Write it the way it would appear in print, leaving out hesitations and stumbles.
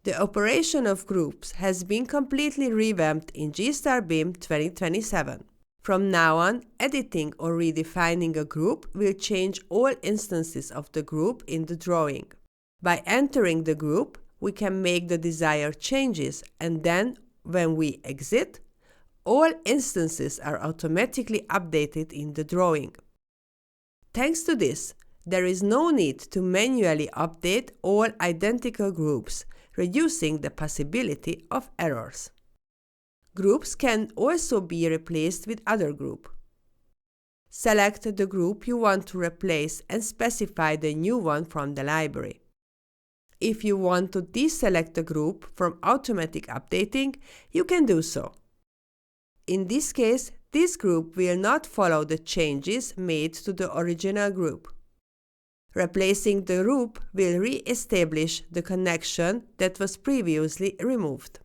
The operation of groups has been completely revamped in GstarBIM 2027. From now on, editing or redefining a group will change all instances of the group in the drawing. By entering the group, we can make the desired changes, and then, when we exit, all instances are automatically updated in the drawing. Thanks to this, there is no need to manually update all identical groups, reducing the possibility of errors. Groups can also be replaced with other group. Select the group you want to replace and specify the new one from the library. If you want to deselect a group from automatic updating, you can do so. In this case, this group will not follow the changes made to the original group. Replacing the group will re-establish the connection that was previously removed.